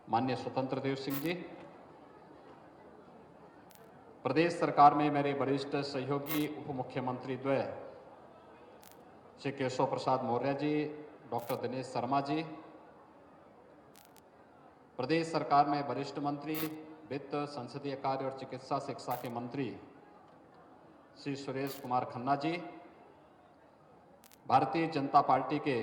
माननीय स्वतंत्र देव सिंह जी, प्रदेश सरकार में मेरे वरिष्ठ सहयोगी उप मुख्यमंत्री द्वय श्री केशव प्रसाद मौर्य जी, डॉक्टर दिनेश शर्मा जी, प्रदेश सरकार में वरिष्ठ मंत्री वित्त, संसदीय कार्य और चिकित्सा शिक्षा के मंत्री श्री सुरेश कुमार खन्ना जी, भारतीय जनता पार्टी के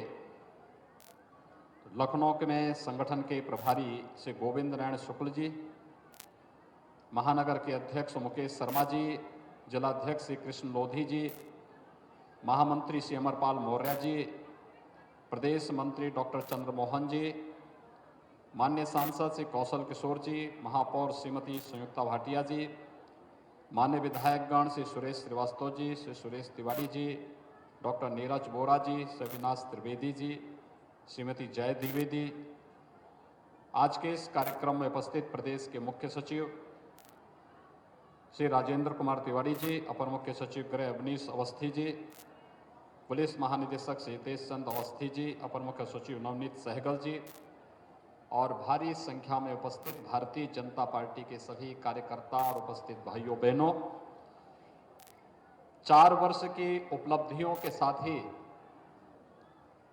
लखनऊ में संगठन के प्रभारी श्री गोविंद नारायण शुक्ल जी, महानगर के अध्यक्ष मुकेश शर्मा जी, जिलाध्यक्ष श्री कृष्ण लोधी जी, महामंत्री श्री अमरपाल मौर्य जी, प्रदेश मंत्री डॉक्टर चंद्रमोहन जी, माननीय सांसद श्री कौशल किशोर जी, महापौर श्रीमती संयुक्ता भाटिया जी, माननीय विधायकगण श्री सुरेश श्रीवास्तव जी, श्री सुरेश तिवारी जी, डॉक्टर नीरज बोरा जी, श्री अविनाश त्रिवेदी जी, श्रीमती जय द्विवेदी, आज के इस कार्यक्रम में उपस्थित प्रदेश के मुख्य सचिव श्री राजेंद्र कुमार तिवारी जी, अपर मुख्य सचिव गृह अवनीश अवस्थी जी, पुलिस महानिदेशक श्री हितेश चंद अवस्थी जी, अपर मुख्य सचिव नवनीत सहगल जी और भारी संख्या में उपस्थित भारतीय जनता पार्टी के सभी कार्यकर्ता और उपस्थित भाइयों बहनों, 4 वर्ष की उपलब्धियों के साथ ही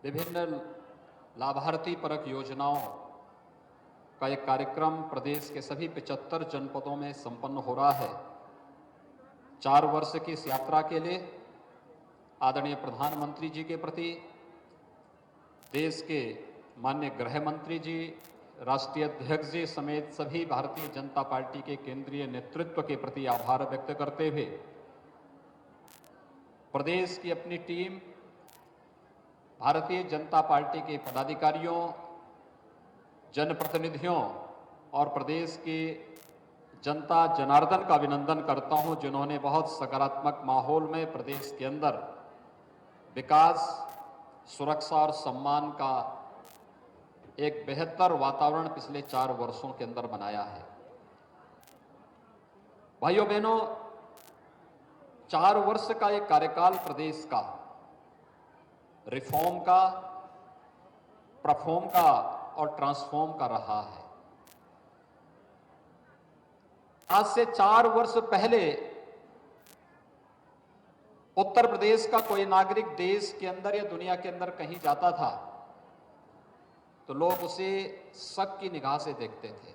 विभिन्न लाभार्थी परक योजनाओं का एक कार्यक्रम प्रदेश के सभी 75 जनपदों में संपन्न हो रहा है। 4 वर्ष की इस यात्रा के लिए आदरणीय प्रधानमंत्री जी के प्रति, देश के माननीय गृह मंत्री जी, राष्ट्रीय अध्यक्ष जी समेत सभी भारतीय जनता पार्टी के केंद्रीय नेतृत्व के प्रति आभार व्यक्त करते हुए प्रदेश की अपनी टीम, भारतीय जनता पार्टी के पदाधिकारियों, जनप्रतिनिधियों और प्रदेश की जनता जनार्दन का अभिनंदन करता हूं, जिन्होंने बहुत सकारात्मक माहौल में प्रदेश के अंदर विकास, सुरक्षा और सम्मान का एक बेहतर वातावरण पिछले 4 वर्षों के अंदर बनाया है। भाइयों बहनों, 4 वर्ष का एक कार्यकाल प्रदेश का रिफॉर्म का, परफॉर्म का और ट्रांसफॉर्म का रहा है। आज से 4 वर्ष पहले उत्तर प्रदेश का कोई नागरिक देश के अंदर या दुनिया के अंदर कहीं जाता था तो लोग उसे शक की निगाह से देखते थे,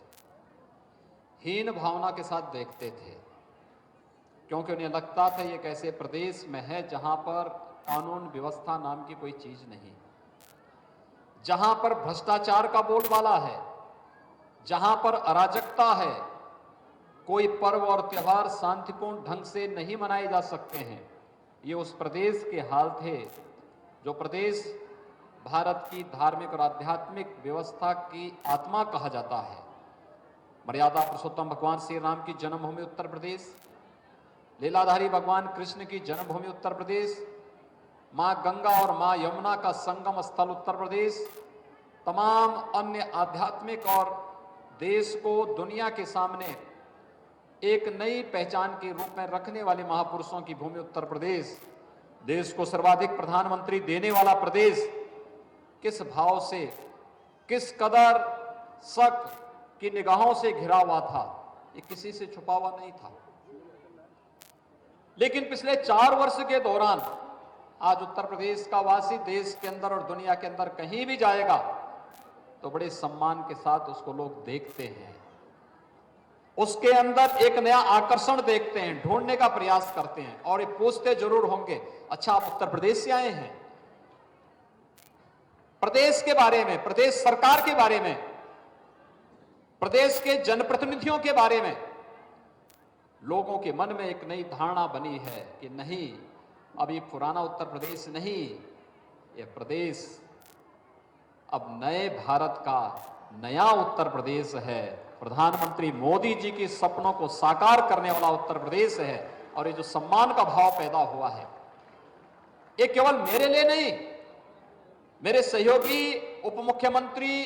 हीन भावना के साथ देखते थे, क्योंकि उन्हें लगता था ये कैसे प्रदेश में है जहां पर कानून व्यवस्था नाम की कोई चीज नहीं, जहां पर भ्रष्टाचार का बोलबाला है, जहां पर अराजकता है, कोई पर्व और त्योहार शांतिपूर्ण ढंग से नहीं मनाए जा सकते हैं। ये उस प्रदेश के हाल थे जो प्रदेश भारत की धार्मिक और आध्यात्मिक व्यवस्था की आत्मा कहा जाता है। मर्यादा पुरुषोत्तम भगवान श्री राम की जन्मभूमि उत्तर प्रदेश, लीलाधारी भगवान कृष्ण की जन्मभूमि उत्तर प्रदेश, मां गंगा और मां यमुना का संगम स्थल उत्तर प्रदेश, तमाम अन्य आध्यात्मिक और देश को दुनिया के सामने एक नई पहचान के रूप में रखने वाले महापुरुषों की भूमि उत्तर प्रदेश, देश को सर्वाधिक प्रधानमंत्री देने वाला प्रदेश, किस भाव से, किस कदर शक की निगाहों से घिरा हुआ था, ये किसी से छुपा हुआ नहीं था। लेकिन पिछले 4 वर्ष के दौरान आज उत्तर प्रदेश का वासी देश के अंदर और दुनिया के अंदर कहीं भी जाएगा तो बड़े सम्मान के साथ उसको लोग देखते हैं, उसके अंदर एक नया आकर्षण देखते हैं, ढूंढने का प्रयास करते हैं और ये पूछते जरूर होंगे, अच्छा आप उत्तर प्रदेश से आए हैं? प्रदेश के बारे में, प्रदेश सरकार के बारे में, प्रदेश के जनप्रतिनिधियों के बारे में लोगों के मन में एक नई धारणा बनी है कि नहीं, अब ये पुराना उत्तर प्रदेश नहीं, ये प्रदेश अब नए भारत का नया उत्तर प्रदेश है, प्रधानमंत्री मोदी जी के सपनों को साकार करने वाला उत्तर प्रदेश है। और ये जो सम्मान का भाव पैदा हुआ है, ये केवल मेरे लिए नहीं, मेरे सहयोगी उप मुख्यमंत्री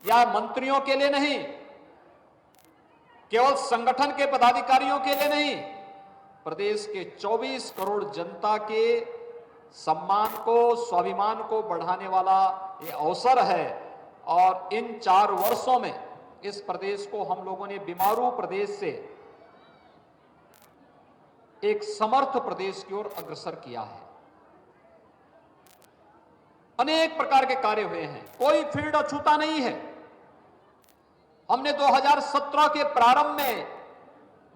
या मंत्रियों के लिए नहीं, केवल संगठन के पदाधिकारियों के लिए नहीं, प्रदेश के 24 करोड़ जनता के सम्मान को, स्वाभिमान को बढ़ाने वाला ये अवसर है और इन 4 वर्षों में इस प्रदेश को हम लोगों ने बीमारू प्रदेश से एक समर्थ प्रदेश की ओर अग्रसर किया है। अनेक प्रकार के कार्य हुए हैं, कोई फील्ड अछूता नहीं है। हमने 2017 के प्रारंभ में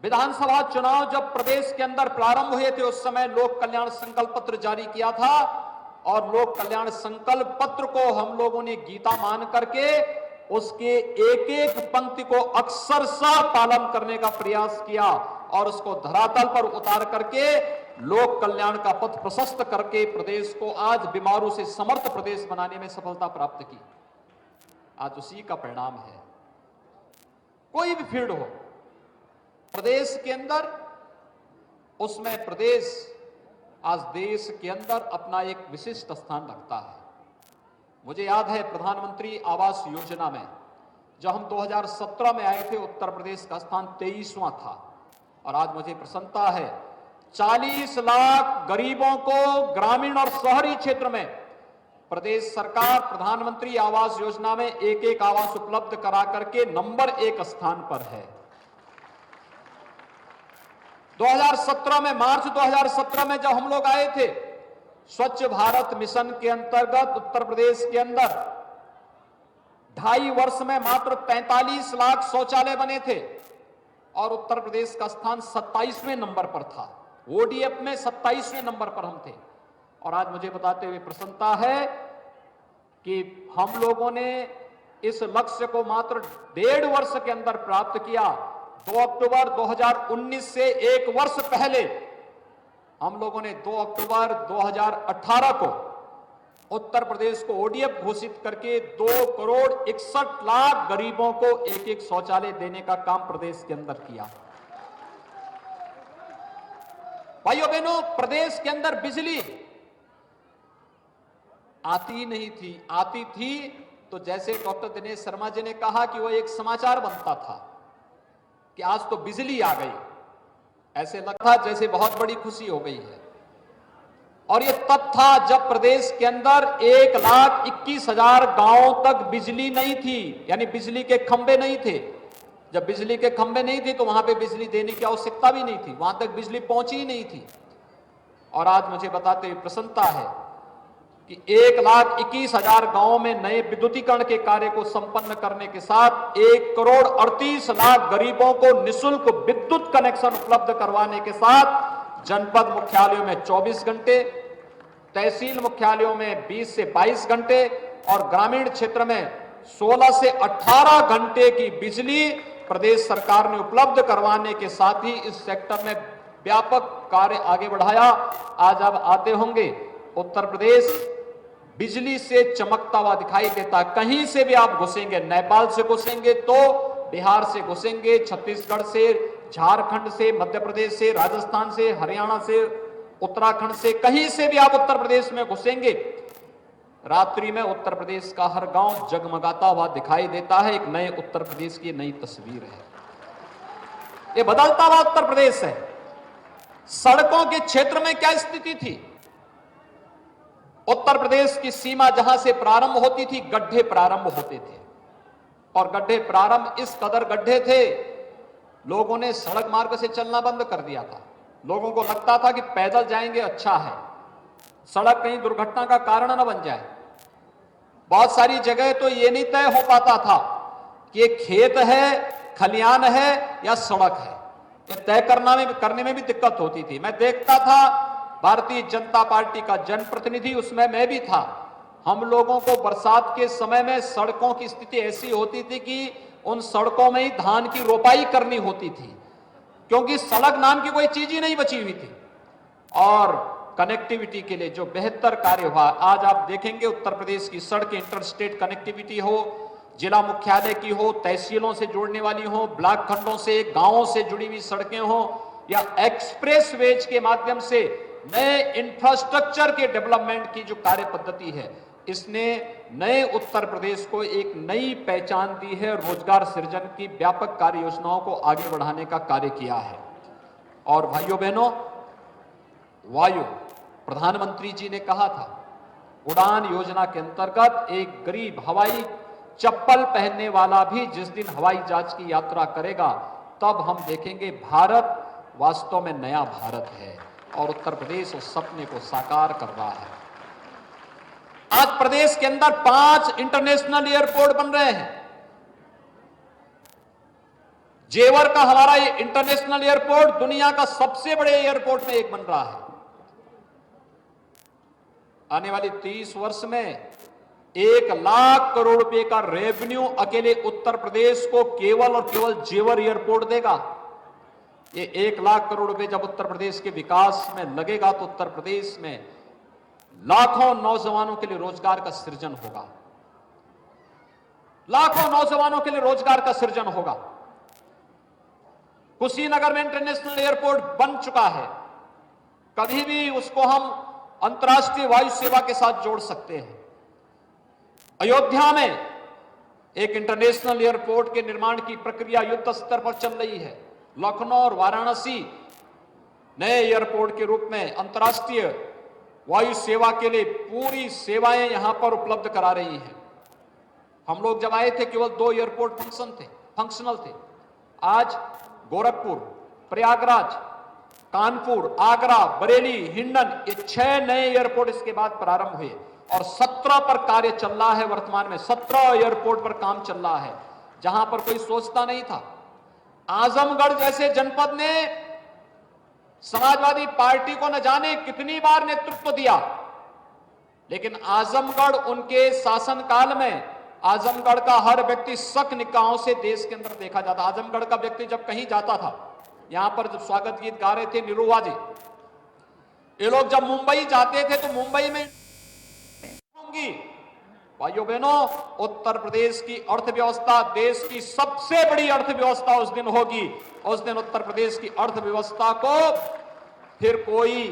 विधानसभा चुनाव जब प्रदेश के अंदर प्रारंभ हुए थे, उस समय लोक कल्याण संकल्प पत्र जारी किया था और लोक कल्याण संकल्प पत्र को हम लोगों ने गीता मान करके उसके एक एक पंक्ति को अक्षरशः पालन करने का प्रयास किया और उसको धरातल पर उतार करके लोक कल्याण का पथ प्रशस्त करके प्रदेश को आज बीमारू से समर्थ प्रदेश बनाने में सफलता प्राप्त की। आज उसी का परिणाम है। कोई भी फील्ड हो प्रदेश के अंदर, उसमें प्रदेश आज देश के अंदर अपना एक विशिष्ट स्थान रखता है। मुझे याद है प्रधानमंत्री आवास योजना में जब हम 2017 में आए थे, उत्तर प्रदेश का स्थान 23वां था और आज मुझे प्रसन्नता है 40 लाख गरीबों को ग्रामीण और शहरी क्षेत्र में प्रदेश सरकार प्रधानमंत्री आवास योजना में एक एक आवास उपलब्ध करा करके नंबर 1 स्थान पर है। 2017 में, मार्च 2017 में जब हम लोग आए थे, स्वच्छ भारत मिशन के अंतर्गत उत्तर प्रदेश के अंदर 2.5 वर्ष में मात्र 43 लाख शौचालय बने थे और उत्तर प्रदेश का स्थान 27वें नंबर पर था। ओडीएफ में 27वें नंबर पर हम थे और आज मुझे बताते हुए प्रसन्नता है कि हम लोगों ने इस लक्ष्य को मात्र 1.5 वर्ष के अंदर प्राप्त किया। 2 अक्टूबर 2019 से 1 वर्ष पहले हम लोगों ने 2 अक्टूबर 2018 को उत्तर प्रदेश को ओडीएफ घोषित करके 2,61,00,000 गरीबों को एक एक शौचालय देने का काम प्रदेश के अंदर किया। भाइयों बहनों, प्रदेश के अंदर बिजली आती नहीं थी, आती थी तो जैसे डॉक्टर दिनेश शर्मा जी ने कहा कि वो एक समाचार बनता था कि आज तो बिजली आ गई, ऐसे लगता जैसे बहुत बड़ी खुशी हो गई है। और ये तब था जब प्रदेश के अंदर 1,21,000 गांवों तक बिजली नहीं थी, यानी बिजली के खंभे नहीं थे। जब बिजली के खंभे नहीं थे तो वहां पे बिजली देने की आवश्यकता भी नहीं थी, वहां तक बिजली पहुंची ही नहीं थी। और आज मुझे बताते हुए प्रसन्नता है कि 1,21,000 गांवों में नए विद्युतीकरण के कार्य को संपन्न करने के साथ 1,38,00,000 गरीबों को निःशुल्क विद्युत कनेक्शन उपलब्ध करवाने के साथ जनपद मुख्यालयों में 24 घंटे, तहसील मुख्यालयों में 20 से 22 घंटे और ग्रामीण क्षेत्र में 16 से 18 घंटे की बिजली प्रदेश सरकार ने उपलब्ध करवाने के साथ ही इस सेक्टर में व्यापक कार्य आगे बढ़ाया। आज आप आते होंगे, उत्तर प्रदेश बिजली से चमकता हुआ दिखाई देता। कहीं से भी आप घुसेंगे, नेपाल से घुसेंगे तो बिहार से घुसेंगे, छत्तीसगढ़ से, झारखंड से, मध्य प्रदेश से, राजस्थान से, हरियाणा से, उत्तराखंड से, कहीं से भी आप उत्तर प्रदेश में घुसेंगे, रात्रि में उत्तर प्रदेश का हर गांव जगमगाता हुआ दिखाई देता है। एक नए उत्तर प्रदेश की नई तस्वीर है, ये बदलता हुआ उत्तर प्रदेश है। सड़कों के क्षेत्र में क्या स्थिति थी? उत्तर प्रदेश की सीमा जहां से प्रारंभ होती थी, गड्ढे प्रारंभ होते थे और गड्ढे प्रारंभ इस कदर गड्ढे थे, लोगों ने सड़क मार्ग से चलना बंद कर दिया था। लोगों को लगता था कि पैदल जाएंगे अच्छा है, सड़क कहीं दुर्घटना का कारण न बन जाए। बहुत सारी जगह तो ये नहीं तय हो पाता था कि ये खेत है, खलियान है या सड़क है, ये तय करने में भी दिक्कत होती थी। मैं देखता था भारतीय जनता पार्टी का जनप्रतिनिधि, उसमें मैं भी था। हम लोगों को बरसात के समय में सड़कों की स्थिति ऐसी होती थी कि उन सड़कों में ही धान की रोपाई करनी होती थी, क्योंकि सड़क नाम की कोई चीज ही नहीं बची हुई थी। और कनेक्टिविटी के लिए जो बेहतर कार्य हुआ, आज आप देखेंगे उत्तर प्रदेश की सड़क इंटरस्टेट कनेक्टिविटी हो, जिला मुख्यालय की हो, तहसीलों से जोड़ने वाली हो, ब्लॉक खंडों से, गांवों से जुड़ी हुई सड़कें हो या एक्सप्रेस वेज के माध्यम से नए इंफ्रास्ट्रक्चर के डेवलपमेंट की जो कार्य पद्धति है, इसने नए उत्तर प्रदेश को एक नई पहचान दी है। रोजगार सृजन की व्यापक कार्य योजनाओं को आगे बढ़ाने का कार्य किया है। और भाइयों बहनों, वायु, प्रधानमंत्री जी ने कहा था उड़ान योजना के अंतर्गत एक गरीब हवाई चप्पल पहनने वाला भी जिस दिन हवाई जहाज की यात्रा करेगा तब हम देखेंगे भारत वास्तव में नया भारत है और उत्तर प्रदेश उस सपने को साकार कर रहा है। आज प्रदेश के अंदर 5 इंटरनेशनल एयरपोर्ट बन रहे हैं। जेवर का हमारा ये इंटरनेशनल एयरपोर्ट दुनिया का सबसे बड़े एयरपोर्ट में एक बन रहा है। आने वाली 30 वर्ष में 1 लाख करोड़ रुपए का रेवेन्यू अकेले उत्तर प्रदेश को केवल और केवल जेवर एयरपोर्ट देगा। ये 1 लाख करोड़ रुपए जब उत्तर प्रदेश के विकास में लगेगा तो उत्तर प्रदेश में लाखों नौजवानों के लिए रोजगार का सृजन होगा। लाखों नौजवानों के लिए रोजगार का सृजन होगा। कुशीनगर में इंटरनेशनल एयरपोर्ट बन चुका है, कभी भी उसको हम अंतर्राष्ट्रीय वायु सेवा के साथ जोड़ सकते हैं। अयोध्या में एक इंटरनेशनल एयरपोर्ट के निर्माण की प्रक्रिया युद्ध स्तर पर चल रही है। लखनऊ और वाराणसी नए एयरपोर्ट के रूप में अंतर्राष्ट्रीय वायु सेवा के लिए पूरी सेवाएं यहां पर उपलब्ध करा रही हैं। हम लोग जब आए थे केवल 2 एयरपोर्ट फंक्शनल थे। आज गोरखपुर, प्रयागराज, कानपुर, आगरा, बरेली, हिंडन, ये 6 नए एयरपोर्ट इसके बाद प्रारंभ हुए और 17 पर कार्य चल रहा है। वर्तमान में 17 एयरपोर्ट पर काम चल रहा है, जहां पर कोई सोचता नहीं था। आजमगढ़ जैसे जनपद ने समाजवादी पार्टी को न जाने कितनी बार नेतृत्व दिया, लेकिन आजमगढ़ उनके शासनकाल में आजमगढ़ का हर व्यक्ति शक निगाहों से देश के अंदर देखा जाता। आजमगढ़ का व्यक्ति जब कहीं जाता था, यहां पर जब स्वागत गीत गा रहे थे निरुआ जी, ये लोग जब मुंबई जाते थे तो मुंबई में होंगी। भाइयों बहनों, उत्तर प्रदेश की अर्थव्यवस्था देश की सबसे बड़ी अर्थव्यवस्था उस दिन होगी। उस दिन उत्तर प्रदेश की अर्थव्यवस्था को फिर कोई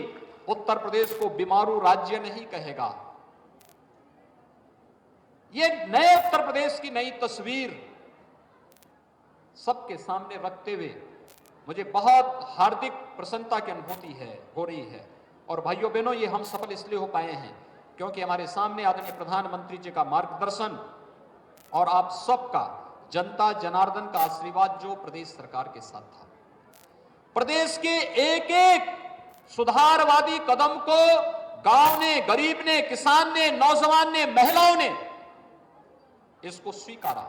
उत्तर प्रदेश को बीमारू राज्य नहीं कहेगा। ये नए उत्तर प्रदेश की नई तस्वीर सबके सामने रखते हुए मुझे बहुत हार्दिक प्रसन्नता की अनुभूति हो रही है। और भाइयों बहनों, ये हम सफल इसलिए हो पाए हैं क्योंकि हमारे सामने आदरणीय प्रधानमंत्री जी का मार्गदर्शन और आप सबका जनता जनार्दन का आशीर्वाद जो प्रदेश सरकार के साथ था। प्रदेश के एक एक सुधारवादी कदम को गांव ने, गरीब ने, किसान ने, नौजवान ने, महिलाओं ने इसको स्वीकारा।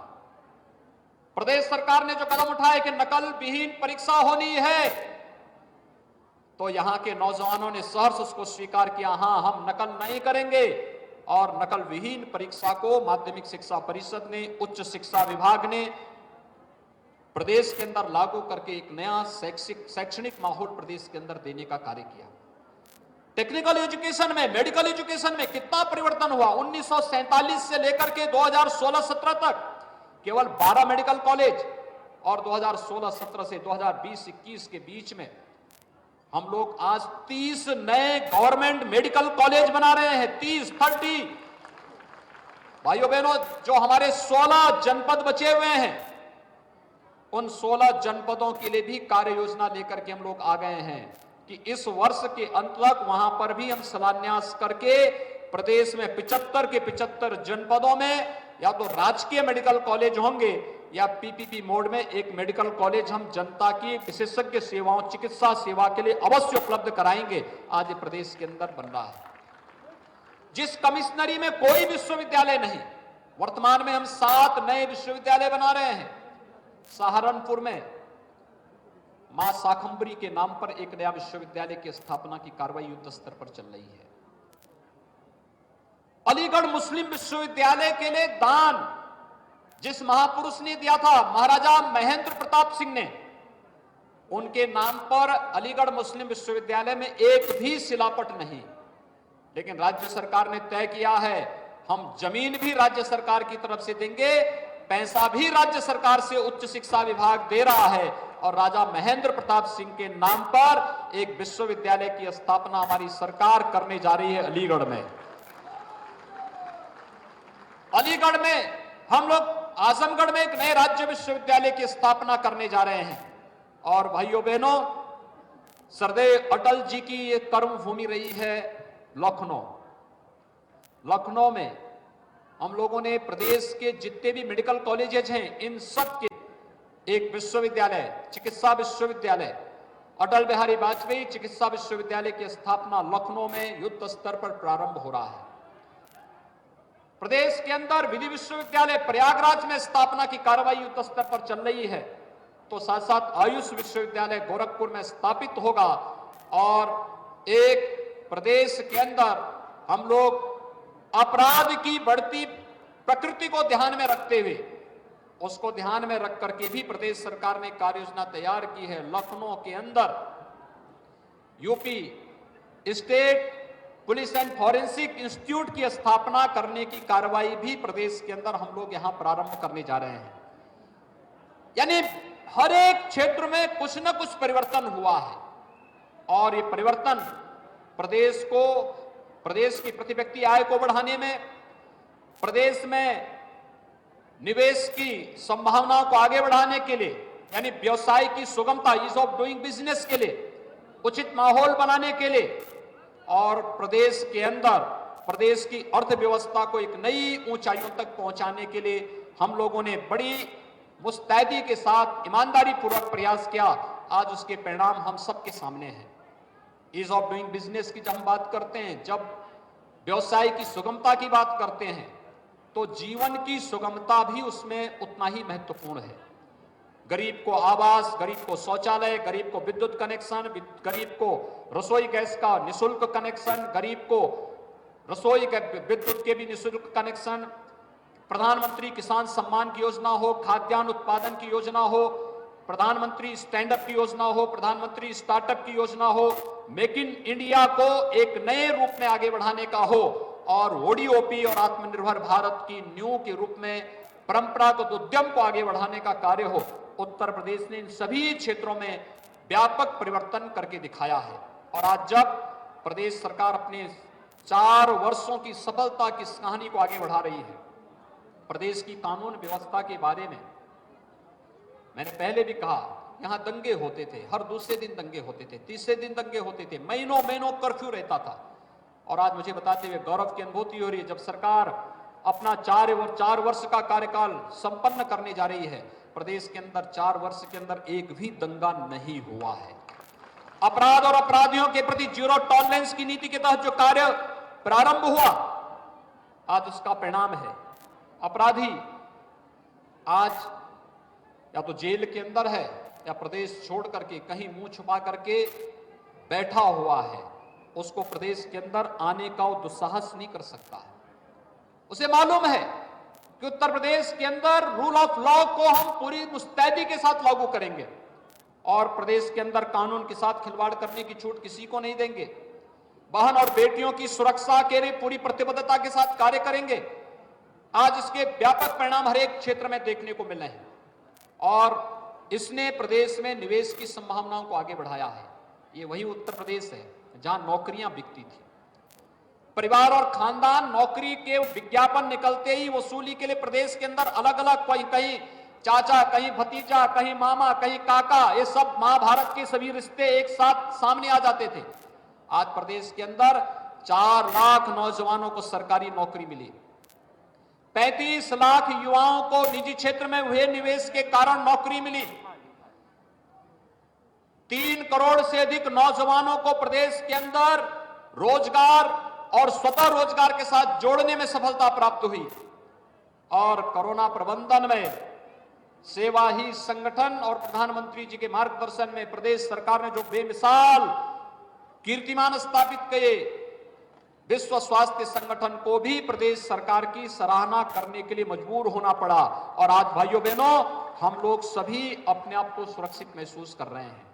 प्रदेश सरकार ने जो कदम उठाए कि नकल विहीन परीक्षा होनी है, तो यहां के नौजवानों ने सहर्ष उसको स्वीकार किया। हां, हम नकल नहीं करेंगे और नकल विहीन परीक्षा को माध्यमिक शिक्षा परिषद ने, उच्च शिक्षा विभाग ने प्रदेश के अंदर लागू करके एक नया शैक्षणिक माहौल प्रदेश के अंदर देने का कार्य किया। टेक्निकल एजुकेशन में, मेडिकल एजुकेशन में कितना परिवर्तन हुआ। 1947 से लेकर के 2016-17 तक केवल 12 मेडिकल कॉलेज और 2016-17 से 2020-21 के बीच में हम लोग आज 30 नए गवर्नमेंट मेडिकल कॉलेज बना रहे हैं। 30 भाइयों बहनों, जो हमारे 16 जनपद बचे हुए हैं, उन 16 जनपदों के लिए भी कार्य योजना लेकर के हम लोग आ गए हैं कि इस वर्ष के अंत तक वहां पर भी हम शिलान्यास करके प्रदेश में 75 के 75 जनपदों में या तो राजकीय मेडिकल कॉलेज होंगे या पीपीपी मोड में एक मेडिकल कॉलेज हम जनता की विशेषज्ञ सेवाओं, चिकित्सा सेवा के लिए अवश्य उपलब्ध कराएंगे। आज ये प्रदेश के अंदर बन रहा है। जिस कमिश्नरी में कोई विश्वविद्यालय नहीं, वर्तमान में हम 7 नए विश्वविद्यालय बना रहे हैं। सहारनपुर में मां शाकंभरी के नाम पर एक नया विश्वविद्यालय की स्थापना की कार्रवाई युद्ध स्तर पर चल रही है। अलीगढ़ मुस्लिम विश्वविद्यालय के लिए दान जिस महापुरुष ने दिया था, महाराजा महेंद्र प्रताप सिंह ने, उनके नाम पर अलीगढ़ मुस्लिम विश्वविद्यालय में एक भी शिलापट नहीं। लेकिन राज्य सरकार ने तय किया है हम जमीन भी राज्य सरकार की तरफ से देंगे, पैसा भी राज्य सरकार से उच्च शिक्षा विभाग दे रहा है और राजा महेंद्र प्रताप सिंह के नाम पर एक विश्वविद्यालय की स्थापना हमारी सरकार करने जा रही है अलीगढ़ में। अलीगढ़ में हम लोग आजमगढ़ में एक नए राज्य विश्वविद्यालय की स्थापना करने जा रहे हैं। और भाइयों बहनों, सरदेव अटल जी की ये कर्म भूमि रही है लखनऊ। लखनऊ में हम लोगों ने प्रदेश के जितने भी मेडिकल कॉलेजेज हैं इन सब के एक विश्वविद्यालय, चिकित्सा विश्वविद्यालय, अटल बिहारी वाजपेयी चिकित्सा विश्वविद्यालय की स्थापना लखनऊ में युद्ध स्तर पर प्रारंभ हो रहा है। प्रदेश के अंदर विधि विश्वविद्यालय प्रयागराज में स्थापना की कार्रवाई युद्ध स्तर पर चल रही है, तो साथ साथ आयुष विश्वविद्यालय गोरखपुर में स्थापित होगा। और एक प्रदेश के अंदर हम लोग अपराध की बढ़ती प्रकृति को ध्यान में रखते हुए, उसको ध्यान में रख करके भी प्रदेश सरकार ने कार्य योजना तैयार की है। लखनऊ के अंदर UP state police and forensic institute की स्थापना करने की कार्रवाई भी प्रदेश के अंदर हम लोग यहां प्रारंभ करने जा रहे हैं। यानी हर एक क्षेत्र में कुछ न कुछ परिवर्तन हुआ है और ये परिवर्तन प्रदेश को, प्रदेश की प्रति व्यक्ति आय को बढ़ाने में, प्रदेश में निवेश की संभावनाओं को आगे बढ़ाने के लिए, यानी व्यवसाय की सुगमता, ईज ऑफ डूइंग बिजनेस के लिए, उचित माहौल बनाने के लिए और प्रदेश के अंदर प्रदेश की अर्थव्यवस्था को एक नई ऊंचाइयों तक पहुंचाने के लिए हम लोगों ने बड़ी मुस्तैदी के साथ ईमानदारी पूर्वक प्रयास किया। आज उसके परिणाम हम सबके सामने हैं। ईज ऑफ डूइंग बिजनेस की जब हम बात करते हैं, जब व्यवसाय की सुगमता की बात करते हैं, तो जीवन की सुगमता भी उसमें उतना ही महत्वपूर्ण है। गरीब को आवास, गरीब को शौचालय, गरीब को विद्युत कनेक्शन, गरीब को रसोई गैस का निःशुल्क कनेक्शन, गरीब को रसोई विद्युत के भी निःशुल्क कनेक्शन, प्रधानमंत्री किसान सम्मान की योजना हो, खाद्यान्न उत्पादन की योजना हो, प्रधानमंत्री स्टैंड अप की योजना हो, प्रधानमंत्री स्टार्टअप की योजना हो, मेक इन इंडिया को एक नए रूप में आगे बढ़ाने का हो और ओडीओपी और आत्मनिर्भर भारत की नींव के रूप में परंपरागत उद्यम को आगे बढ़ाने का कार्य हो। उत्तर प्रदेश ने इन सभी क्षेत्रों में व्यापक परिवर्तन करके दिखाया है। और आज जब प्रदेश सरकार अपने 4 वर्षों की सफलता की इस कहानी को आगे बढ़ा रही है, प्रदेश की कानून व्यवस्था के बारे में मैंने पहले भी कहा, यहां दंगे होते थे, हर दूसरे दिन दंगे होते थे, तीसरे दिन दंगे होते थे, महीनों महीनों कर्फ्यू रहता था। और आज मुझे बताते हुए गौरव की अनुभूति हो रही है, जब सरकार अपना 4 वर्ष का कार्यकाल संपन्न करने जा रही है, प्रदेश के अंदर 4 वर्ष के अंदर एक भी दंगा नहीं हुआ है। अपराध और अपराधियों के प्रति जीरो टॉलरेंस की नीति के तहत जो कार्य प्रारंभ हुआ, आज उसका परिणाम है। अपराधी आज या तो जेल के अंदर है या प्रदेश छोड़ करके कहीं मुंह छुपा करके बैठा हुआ है। उसको प्रदेश के अंदर आने का वो दुस्साहस नहीं कर सकता है। उसे मालूम है कि उत्तर प्रदेश के अंदर रूल ऑफ लॉ को हम पूरी मुस्तैदी के साथ लागू करेंगे और प्रदेश के अंदर कानून के साथ खिलवाड़ करने की छूट किसी को नहीं देंगे। बहन और बेटियों की सुरक्षा के लिए पूरी प्रतिबद्धता के साथ कार्य करेंगे। आज इसके व्यापक परिणाम हर एक क्षेत्र में देखने को मिले हैं और इसने प्रदेश में निवेश की संभावनाओं को आगे बढ़ाया है। ये वही उत्तर प्रदेश है जहां नौकरियां बिकती थी। परिवार और खानदान नौकरी के विज्ञापन निकलते ही वसूली के लिए प्रदेश के अंदर अलग अलग, कहीं चाचा, कहीं भतीजा, कहीं मामा, कहीं काका, ये सब महाभारत के सभी रिश्ते एक साथ सामने आ जाते थे। आज प्रदेश के अंदर 4 लाख नौजवानों को सरकारी नौकरी मिली, 35 लाख युवाओं को निजी क्षेत्र में हुए निवेश के कारण नौकरी मिली, 3 करोड़ से अधिक नौजवानों को प्रदेश के अंदर रोजगार और स्वतः रोजगार के साथ जोड़ने में सफलता प्राप्त हुई। और कोरोना प्रबंधन में सेवा ही संगठन और प्रधानमंत्री जी के मार्गदर्शन में प्रदेश सरकार ने जो बेमिसाल कीर्तिमान स्थापित किए, विश्व स्वास्थ्य संगठन को भी प्रदेश सरकार की सराहना करने के लिए मजबूर होना पड़ा। और आज भाइयों बहनों, हम लोग सभी अपने आप को सुरक्षित महसूस कर रहे हैं,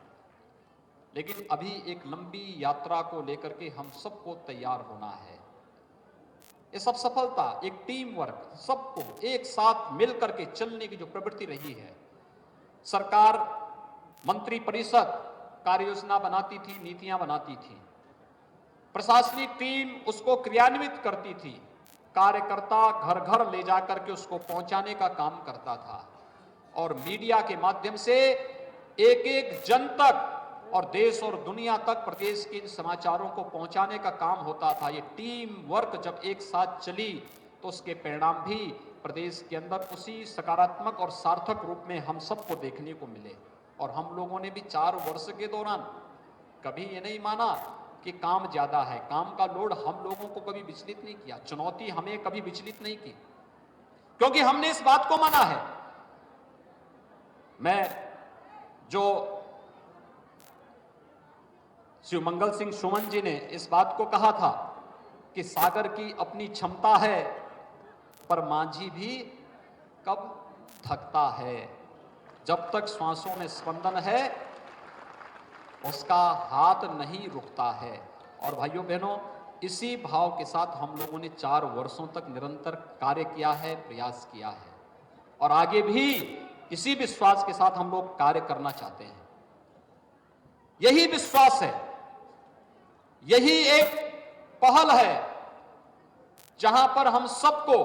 लेकिन अभी एक लंबी यात्रा को लेकर के हम सबको तैयार होना है। ये सब सफलता एक टीम वर्क, सबको एक साथ मिलकर के चलने की जो प्रवृत्ति रही है। सरकार मंत्री परिषद कार्य योजना बनाती थी, नीतियां बनाती थी, प्रशासनिक टीम उसको क्रियान्वित करती थी, कार्यकर्ता घर घर ले जाकर के उसको पहुंचाने का काम करता था और मीडिया के माध्यम से एक एक जन तक और देश और दुनिया तक प्रदेश के इन समाचारों को पहुंचाने का काम होता था। ये टीम वर्क जब एक साथ चली तो उसके परिणाम भी प्रदेश के अंदर उसी सकारात्मक और सार्थक रूप में हम सबको देखने को मिले। और हम लोगों ने भी 4 वर्ष के दौरान कभी ये नहीं माना कि काम ज्यादा है, काम का लोड हम लोगों को कभी विचलित नहीं किया, चुनौती हमें कभी विचलित नहीं की, क्योंकि हमने इस बात को माना है। मैं जो श्री मंगल सिंह सुमन जी ने इस बात को कहा था कि सागर की अपनी क्षमता है पर मांझी भी कब थकता है, जब तक श्वासों में स्पंदन है उसका हाथ नहीं रुकता है। और भाइयों बहनों, इसी भाव के साथ हम लोगों ने 4 वर्षों तक निरंतर कार्य किया है, प्रयास किया है और आगे भी इसी विश्वास के साथ हम लोग कार्य करना चाहते हैं। यही विश्वास है, यही एक पहल है जहां पर हम सबको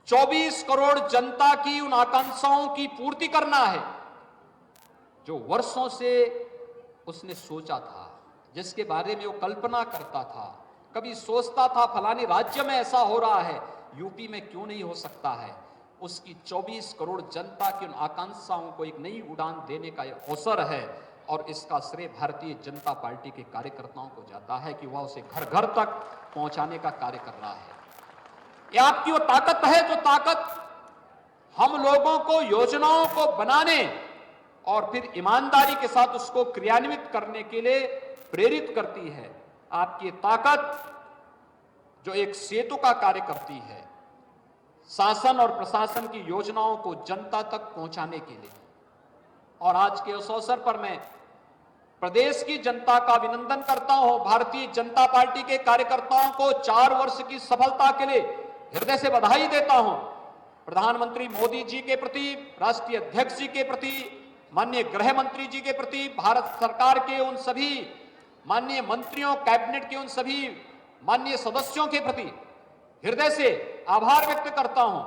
24 करोड़ जनता की उन आकांक्षाओं की पूर्ति करना है जो वर्षों से उसने सोचा था, जिसके बारे में वो कल्पना करता था। कभी सोचता था फलाने राज्य में ऐसा हो रहा है, यूपी में क्यों नहीं हो सकता है। उसकी 24 करोड़ जनता की उन आकांक्षाओं को एक नई उड़ान देने का यह अवसर है और इसका श्रेय भारतीय जनता पार्टी के कार्यकर्ताओं को जाता है कि वह उसे घर घर तक पहुंचाने का कार्य कर रहा है। ये आपकी वो ताकत है जो ताकत हम लोगों को योजनाओं को बनाने और फिर ईमानदारी के साथ उसको क्रियान्वित करने के लिए प्रेरित करती है। आपकी ताकत जो एक सेतु का कार्य करती है शासन और प्रशासन की योजनाओं को जनता तक पहुंचाने के लिए। और आज के उस अवसर पर मैं प्रदेश की जनता का अभिनंदन करता हूं, भारतीय जनता पार्टी के कार्यकर्ताओं को 4 वर्ष की सफलता के लिए हृदय से बधाई देता हूं। प्रधानमंत्री मोदी जी के प्रति, राष्ट्रीय अध्यक्ष जी के प्रति, माननीय गृह मंत्री जी के प्रति, भारत सरकार के उन सभी माननीय मंत्रियों, कैबिनेट के उन सभी माननीय सदस्यों के प्रति हृदय से आभार व्यक्त करता हूं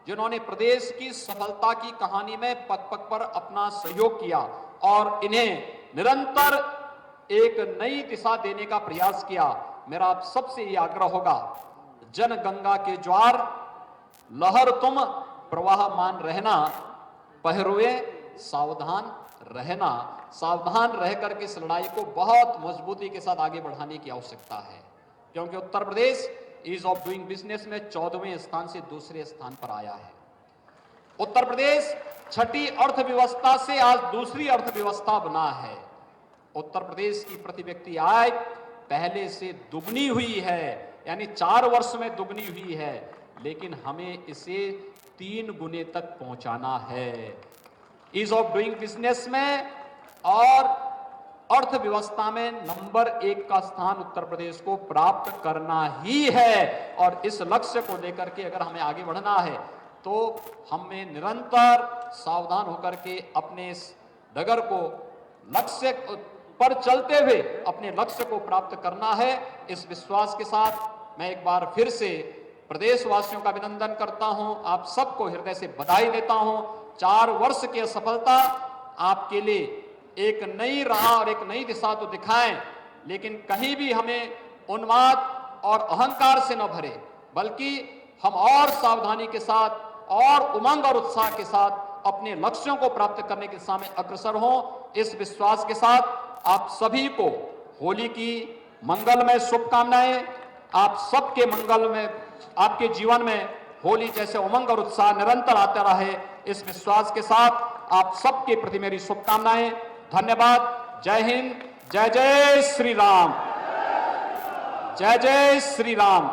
जिन्होंने प्रदेश की सफलता की कहानी में पग पग पर अपना सहयोग किया और इन्हें निरंतर एक नई दिशा देने का प्रयास किया। मेरा आप सबसे ये आग्रह होगा, जन गंगा के ज्वार लहर तुम प्रवाहमान रहना, पहरुए सावधान रहना। सावधान रह करके इस लड़ाई को बहुत मजबूती के साथ आगे बढ़ाने की आवश्यकता है, क्योंकि Uttar Pradesh ease of doing business में 14वें स्थान से दूसरे स्थान पर आया है। उत्तर प्रदेश छठी अर्थव्यवस्था से आज दूसरी अर्थव्यवस्था बना है। उत्तर प्रदेश की प्रति व्यक्ति आय पहले से दुगनी हुई है, यानी 4 वर्ष में दुगनी हुई है, लेकिन हमें इसे 3 गुने तक पहुंचाना है। ईज ऑफ डूइंग बिजनेस में और अर्थव्यवस्था में नंबर 1 का स्थान उत्तर प्रदेश को प्राप्त करना ही है। और इस लक्ष्य को लेकर के अगर हमें आगे बढ़ना है तो हमें निरंतर सावधान होकर के अपने इस डगर को लक्ष्य पर चलते हुए अपने लक्ष्य को प्राप्त करना है। इस विश्वास के साथ मैं एक बार फिर से प्रदेशवासियों का अभिनंदन करता हूं, आप सबको हृदय से बधाई देता हूं। 4 वर्ष की असफलता आपके लिए एक नई राह और एक नई दिशा तो दिखाएं, लेकिन कहीं भी हमें उन्माद और अहंकार से न भरे, बल्कि हम और सावधानी के साथ और उमंग और उत्साह के साथ अपने लक्ष्यों को प्राप्त करने की दिशा में अग्रसर हों। इस विश्वास के साथ आप सभी को होली की मंगलमय शुभकामनाएं। आप सबके मंगल में, आपके जीवन में होली जैसे उमंग और उत्साह निरंतर आता रहे, इस विश्वास के साथ आप सबके प्रति मेरी शुभकामनाएं। धन्यवाद। जय हिंद। जय जय श्री राम। जय जय श्री राम।